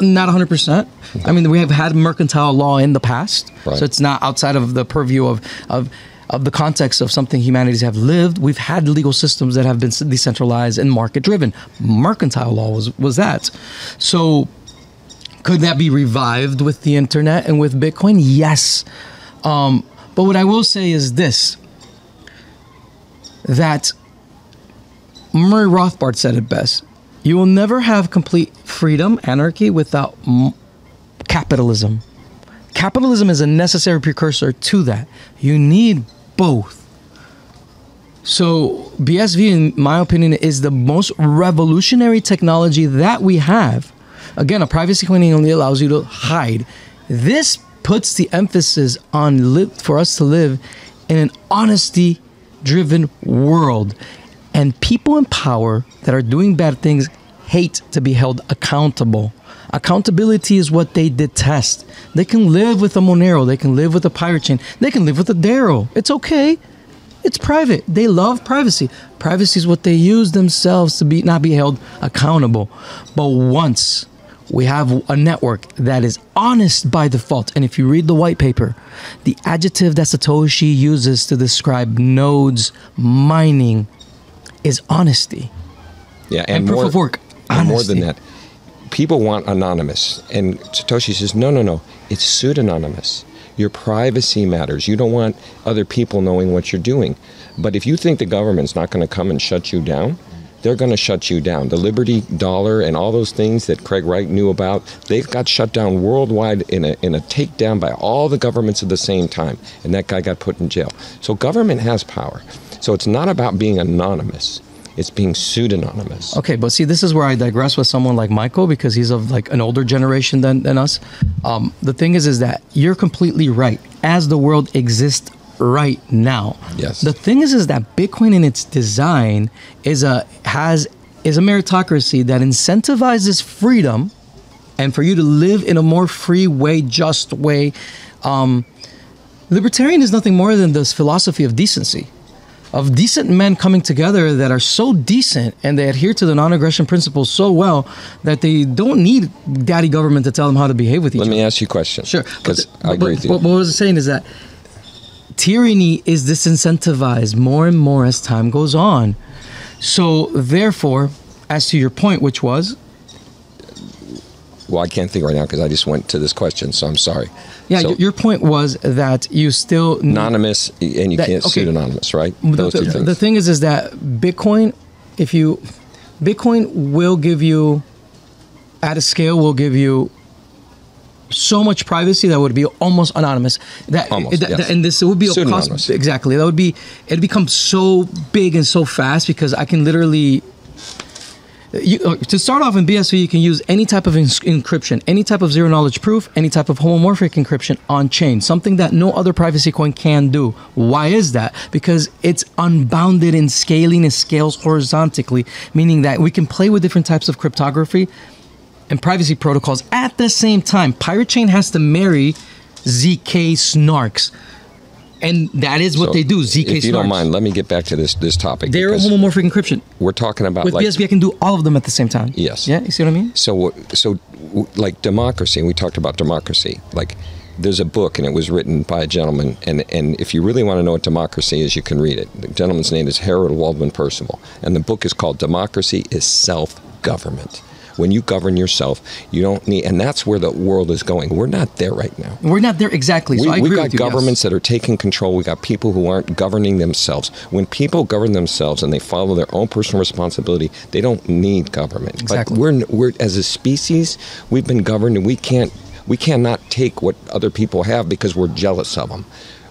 Not 100%. I mean, we have had mercantile law in the past, right. So it's not outside of the purview of the context of something humanities have lived. We've had legal systems that have been decentralized and market-driven. Mercantile law was that. So could that be revived with the internet and with Bitcoin? Yes. But what I will say is this, that Murray Rothbard said it best. You will never have complete freedom, anarchy, without capitalism. Capitalism is a necessary precursor to that. You need both. So BSV, in my opinion, is the most revolutionary technology that we have. Again, a privacy coin only allows you to hide. This puts the emphasis on for us to live in an honesty-driven world. And people in power that are doing bad things hate to be held accountable. Accountability is what they detest. They can live with a Monero. They can live with a pirate chain. They can live with a Darrow. It's okay. It's private. They love privacy. Privacy is what they use themselves to not be held accountable. But once we have a network that is honest by default, and if you read the white paper, the adjective that Satoshi uses to describe nodes mining is honesty. Yeah, and proof of work. And more than that, people want anonymous. And Satoshi says, no, it's pseudonymous. Your privacy matters. You don't want other people knowing what you're doing. But if you think the government's not going to come and shut you down, they're going to shut you down. The Liberty Dollar and all those things that Craig Wright knew about, they got shut down worldwide in a takedown by all the governments at the same time. And that guy got put in jail. So government has power. So it's not about being anonymous. It's being pseudonymous. Okay, but see, this is where I digress with someone like Michael, because he's of like an older generation than us. The thing is that you're completely right. As the world exists right now, yes. The thing is that Bitcoin in its design is a meritocracy that incentivizes freedom, and for you to live in a more free way, just way. Libertarian is nothing more than this philosophy of decency. Of decent men coming together that are so decent and they adhere to the non-aggression principles so well that they don't need daddy government to tell them how to behave with each other. Let me ask you a question. Sure. Because I agree with you. What I was saying is that tyranny is disincentivized more and more as time goes on. So therefore, as to your point, which was? Well, I can't think right now because I just went to this question, so I'm sorry. Yeah, so, your point was that you still need anonymous and you can't pseudonymous, right? Those two things. The thing is that Bitcoin, Bitcoin will give you, at a scale, will give you so much privacy that would be almost anonymous. Yes. And this would be a cost. Exactly. That would be. It becomes so big and so fast because I can literally. To start off in BSV, you can use any type of encryption, any type of zero-knowledge proof, any type of homomorphic encryption on-chain, something that no other privacy coin can do. Why is that? Because it's unbounded in scaling. It scales horizontally, meaning that we can play with different types of cryptography and privacy protocols at the same time. Pirate Chain has to marry ZK snarks. And that is what So they do. ZK if you don't snarks. mind, let me get back to this topic. They're because homomorphic encryption. we're talking about With like BSB, I can do all of them at the same time. Yes. Yeah, you see what I mean? So like democracy, and we talked about democracy. Like, there's a book, and it was written by a gentleman, and if you really want to know what democracy is, you can read it. The gentleman's name is Harold Waldman Percival, and the book is called Democracy is Self-Government. When you govern yourself, you don't need, and that's where the world is going. We're not there right now. We're not there exactly. So I agree we got with you, governments yes. that are taking control. We got people who aren't governing themselves. When people govern themselves and they follow their own personal responsibility, they don't need government. Exactly. But we're as a species, we've been governed, and we cannot take what other people have because we're jealous of them.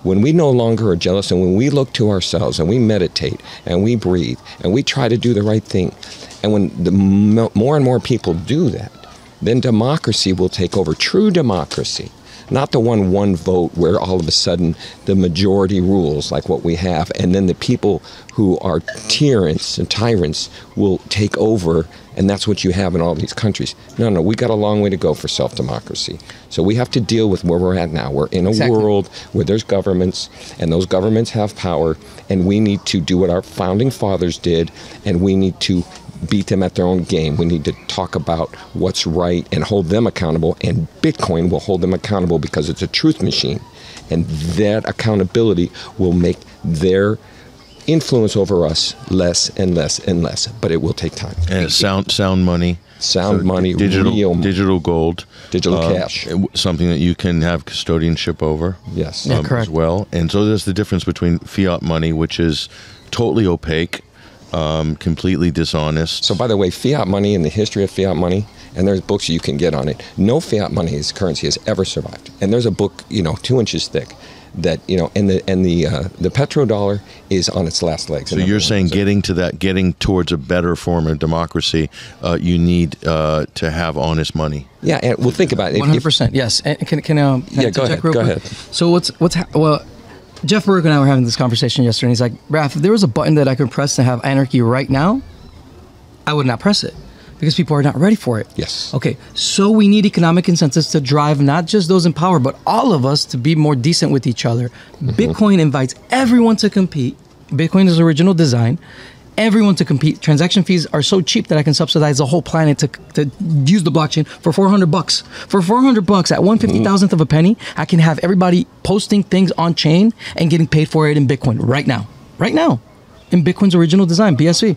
When we no longer are jealous, and when we look to ourselves and we meditate and we breathe and we try to do the right thing, and when the more and more people do that, then democracy will take over. True democracy, not the one vote where all of a sudden the majority rules like what we have, and then the people who are tyrants and tyrants will take over, and that's what you have in all these countries. No, we got a long way to go for self-democracy. So we have to deal with where we're at now. We're in a world where there's governments, and those governments have power, and we need to do what our founding fathers did, and we need to beat them at their own game. We need to talk about what's right and hold them accountable, and Bitcoin will hold them accountable because it's a truth machine, and that accountability will make their influence over us less and less and less, but it will take time. And sound money. Money, digital gold, digital cash, something that you can have custodianship over. Yes, Yeah, correct. As well. And so there's the difference between fiat money, which is totally opaque, completely dishonest. So, by the way, fiat money and the history of fiat money, and there's books you can get on it. No fiat money as currency has ever survived. And there's a book, 2 inches thick, that and the petrodollar is on its last legs. So you're saying getting towards a better form of democracy, you need to have honest money. Yeah, and we'll think about it. 100%. Yes. And can I go ahead. Go ahead. So well, Jeff Berg and I were having this conversation yesterday, and he's like, Raph, if there was a button that I could press to have anarchy right now, I would not press it because people are not ready for it. Yes. Okay, so we need economic incentives to drive not just those in power, but all of us to be more decent with each other. Mm-hmm. Bitcoin invites everyone to compete. Bitcoin is original design. Everyone to compete. Transaction fees are so cheap that I can subsidize the whole planet to use the blockchain for $400. For $400 at 1/50,000th of a penny, I can have everybody posting things on chain and getting paid for it in Bitcoin right now. Right now. In Bitcoin's original design, BSV.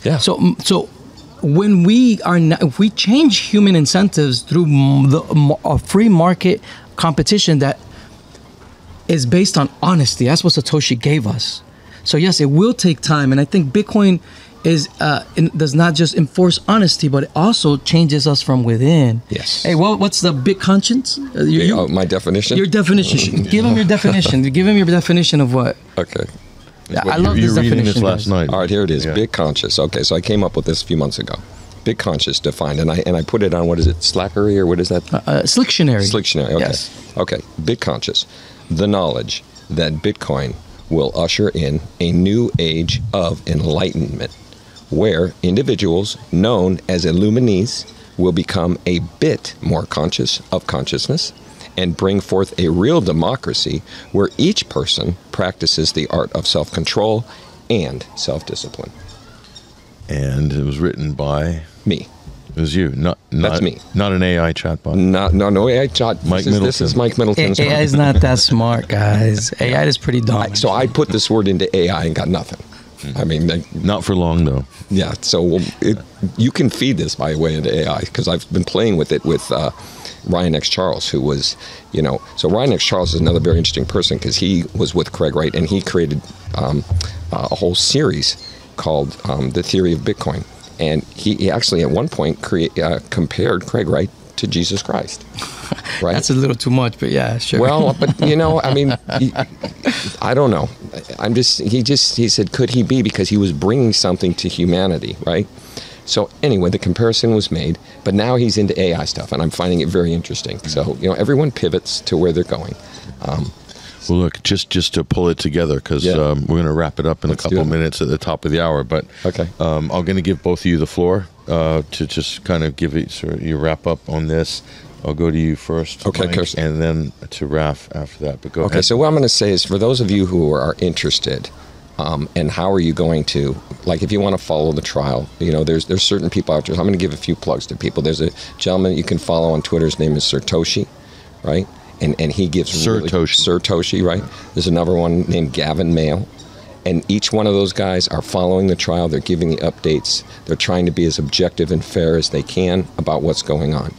Yeah. So when if we change human incentives through a free market competition that is based on honesty, that's what Satoshi gave us. So yes, it will take time, and I think Bitcoin does not just enforce honesty, but it also changes us from within. Yes. Hey, what's the big conscience? My definition? Your definition. Give him your definition. Give him your definition of what? Okay. I love this you were reading definition. this last night. All right, here it is. Yeah. Big conscious. Okay, so I came up with this a few months ago. Big conscious defined, and I put it on, what is it, Slackery, or what is that? Slictionary. Slictionary, okay. Yes. Okay, big conscious. The knowledge that Bitcoin will usher in a new age of enlightenment, where individuals known as illuminees will become a bit more conscious of consciousness and bring forth a real democracy where each person practices the art of self-control and self-discipline. And it was written by Me. It was you, That's me. Not an AI chatbot. No AI chat. This is Mike Middleton's. AI is not that smart, guys. AI is pretty dumb. So I put this word into AI and got nothing. I mean, Not for long though. yeah. So you can feed this, by the way, into AI, because I've been playing with it with Ryan X. Charles, who was, so Ryan X. Charles is another very interesting person because he was with Craig Wright, and he created a whole series called The Theory of Bitcoin. And he actually at one point compared Craig Wright to Jesus Christ. Right? That's a little too much, but yeah, sure. Well, but I mean, I don't know. He said, could he be, because he was bringing something to humanity, right? So anyway, the comparison was made, but now he's into AI stuff, and I'm finding it very interesting. So, everyone pivots to where they're going. Well, look, just to pull it together, because we're going to wrap it up in a couple minutes at the top of the hour. But okay. I'm going to give both of you the floor to just kind of give it your wrap up on this. I'll go to you first, Okay, Mike, Kirsten. and then to Raf after that. But go Okay, ahead. so what I'm going to say is, for those of you who are interested, and how are you going to, like, if you want to follow the trial, you know, there's certain people out there. I'm going to give a few plugs to people. There's a gentleman you can follow on Twitter. His name is Satoshi, right? And he gives Satoshi, right? There's another one named Gavin Mail. And each one of those guys are following the trial. They're giving the updates. They're trying to be as objective and fair as they can about what's going on.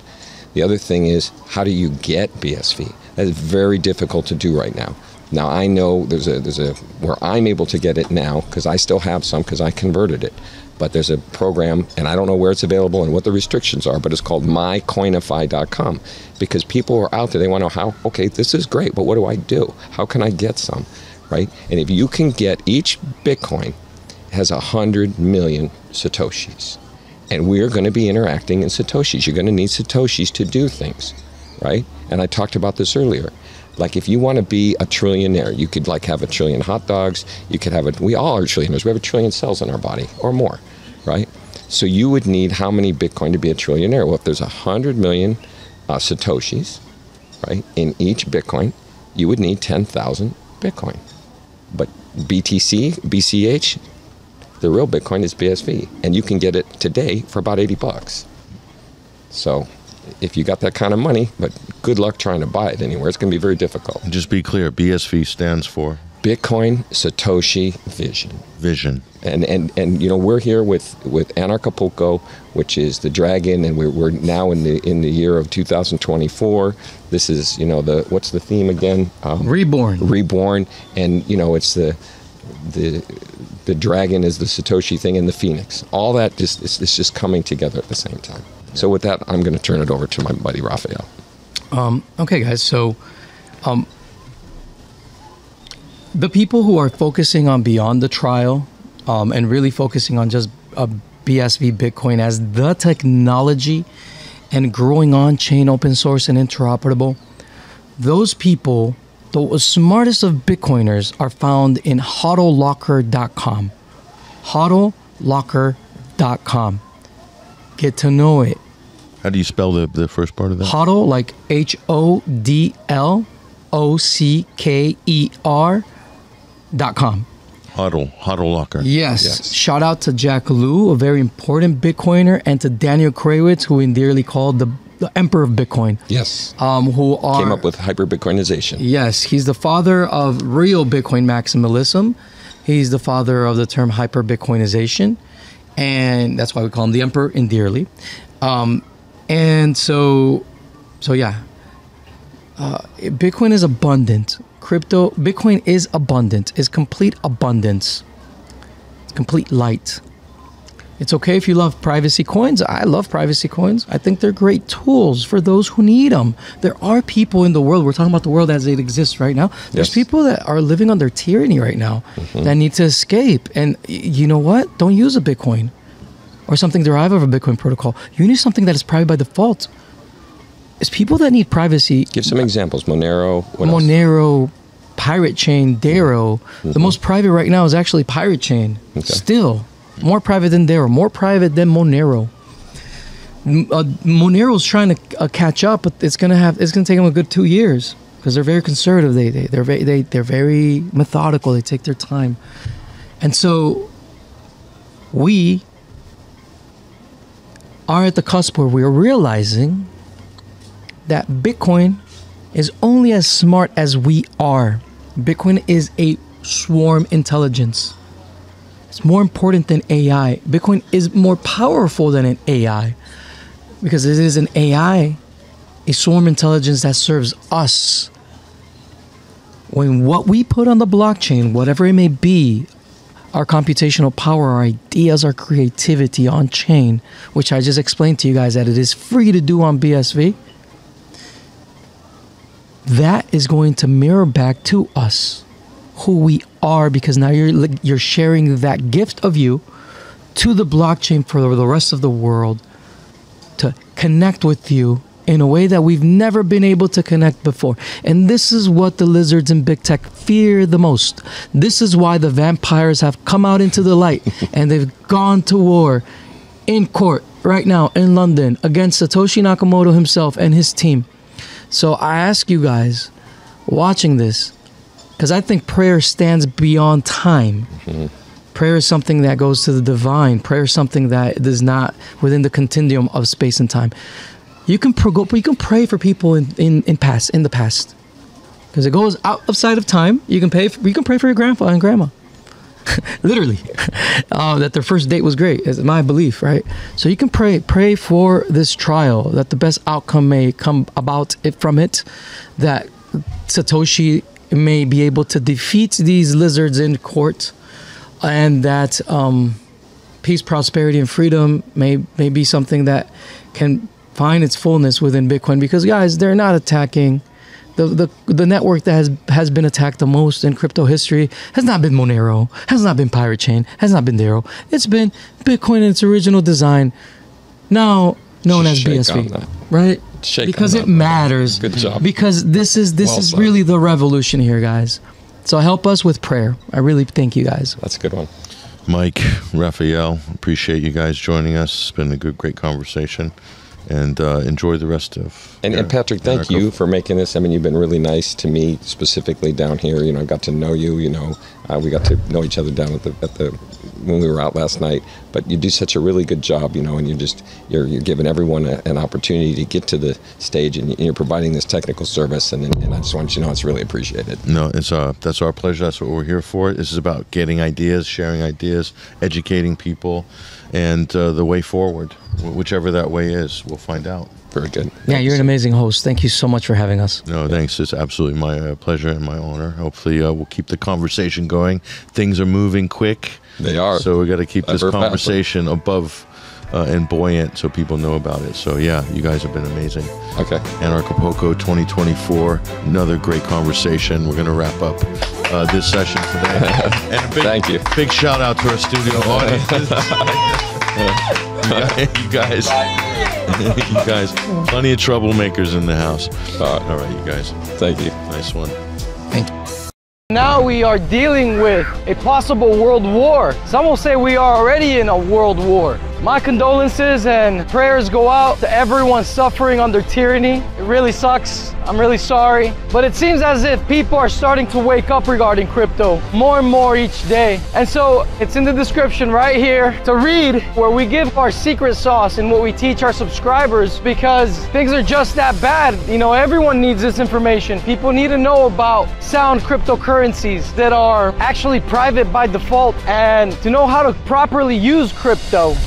The other thing is, how do you get BSV? That is very difficult to do right now. Now, I know there's a where I'm able to get it now, because I still have some, because I converted it. But there's a program, and I don't know where it's available and what the restrictions are, but it's called mycoinify.com, because people are out there. They want to know how, okay, this is great, but what do I do? How can I get some, right? And if you can get, each Bitcoin has 100 million Satoshis. And we're going to be interacting in Satoshis. You're going to need Satoshis to do things, right? And I talked about this earlier. Like, if you want to be a trillionaire, you could, like, have 1 trillion hot dogs. You could have we all are trillionaires. We have 1 trillion cells in our body or more, right? So you would need how many Bitcoin to be a trillionaire? Well, if there's 100 million Satoshis, right, in each Bitcoin, you would need 10,000 Bitcoin. But BCH, the real Bitcoin is BSV, and you can get it today for about $80. So if you got that kind of money, but good luck trying to buy it anywhere. It's going to be very difficult. Just be clear, BSV stands for? Bitcoin Satoshi Vision. Vision. And you know, we're here with Anarchapulco, which is the dragon, and we're now in the year of 2024. This is, you know, what's the theme again? Reborn, and you know, it's the dragon is the Satoshi thing, and the phoenix. All that it's just coming together at the same time. So with that, I'm going to turn it over to my buddy Rafael. Okay, guys. So, the people who are focusing on beyond the trial, and really focusing on just BSV Bitcoin as the technology and growing on-chain, open source, and interoperable, those people, the smartest of Bitcoiners, are found in hodllocker.com. hodllocker.com. Get to know it. How do you spell the first part of that? HODL, like HODLOCKER.com. HODL Locker. Yes. Shout out to Jack Liu, a very important Bitcoiner, and to Daniel Kraywitz, who endearly called the Emperor of Bitcoin. Yes. Who came up with hyper-Bitcoinization. Yes. He's the father of real Bitcoin maximalism. He's the father of the term hyper-Bitcoinization. And that's why we call him the Emperor endearly. And so yeah. Bitcoin is abundant. Bitcoin is abundant. It's complete abundance. It's complete light. It's okay if you love privacy coins. I love privacy coins. I think they're great tools for those who need them. There are people in the world, we're talking about the world as it exists right now. There's people that are living under tyranny right now that need to escape. And you know what? Don't use a Bitcoin or something derived of a Bitcoin protocol. You need something that is private by default. It's people that need privacy. Give some examples. Monero. Monero, Pirate Chain, Darrow. The most private right now is actually Pirate Chain. Okay. Still. More private than Darrow. More private than Monero. Monero's trying to catch up, but it's gonna take them a good 2 years because they're very conservative. They're very methodical. They take their time, and so we are at the cusp where we are realizing that Bitcoin is only as smart as we are. Bitcoin is a swarm intelligence. It's more important than AI. Bitcoin is more powerful than an AI because it is an AI, a swarm intelligence that serves us. When what we put on the blockchain, whatever it may be, our computational power, our ideas, our creativity on chain, which I just explained to you guys that it is free to do on BSV, that is going to mirror back to us who we are, because now you're sharing that gift of you to the blockchain for the rest of the world to connect with you in a way that we've never been able to connect before. And this is what the lizards in big tech fear the most. This is why the vampires have come out into the light and they've gone to war in court right now in London against Satoshi Nakamoto himself and his team. So I ask you guys watching this, because I think prayer stands beyond time. Prayer is something that goes to the divine. Prayer is something that is not within the continuum of space and time. You can pray for people in the past, because it goes outside of time. You can pray for your grandpa and grandma, literally, that their first date was great. Is my belief, right? So you can pray for this trial, that the best outcome may come about from it, that Satoshi may be able to defeat these lizards in court, and that peace, prosperity, and freedom may be something that can find its fullness within Bitcoin. Because guys, they're not attacking the network that has been attacked the most in crypto history. Has not been Monero, has not been Pirate Chain, has not been Dero. It's been Bitcoin in its original design, now known as BSV, right? Because it matters. Good job. Because this is really the revolution here, guys. So help us with prayer. I really thank you guys. That's a good one. Mike, Rafael, appreciate you guys joining us. It's been a great conversation. And enjoy the rest of. And Patrick, thank you for making this. I mean, you've been really nice to me, specifically down here. You know, I got to know you. You know, we got to know each other down at the when we were out last night. But you do such a really good job, you know, and you're giving everyone an opportunity to get to the stage, and you're providing this technical service. And I just want you to know it's really appreciated. No, that's our pleasure. That's what we're here for. This is about getting ideas, sharing ideas, educating people, and the way forward, whichever that way is, we'll find out. Very good. Yeah, you're an amazing host. Thank you so much for having us. No, thanks. It's absolutely my pleasure and my honor. Hopefully, we'll keep the conversation going. Things are moving quick. They are. So we got to keep this conversation above and buoyant so people know about it. So yeah, you guys have been amazing. Okay. Anarchapulco 2024, another great conversation. We're going to wrap up this session today. And Thank you. Big shout out to our studio audience. You guys, plenty of troublemakers in the house. All right, you guys. Thank you. Nice one. Thank you. Now we are dealing with a possible world war. Some will say we are already in a world war. My condolences and prayers go out to everyone suffering under tyranny. It really sucks. I'm really sorry. But it seems as if people are starting to wake up regarding crypto more and more each day. And so it's in the description right here to read, where we give our secret sauce and what we teach our subscribers, because things are just that bad. You know, everyone needs this information. People need to know about sound cryptocurrencies that are actually private by default, and to know how to properly use crypto.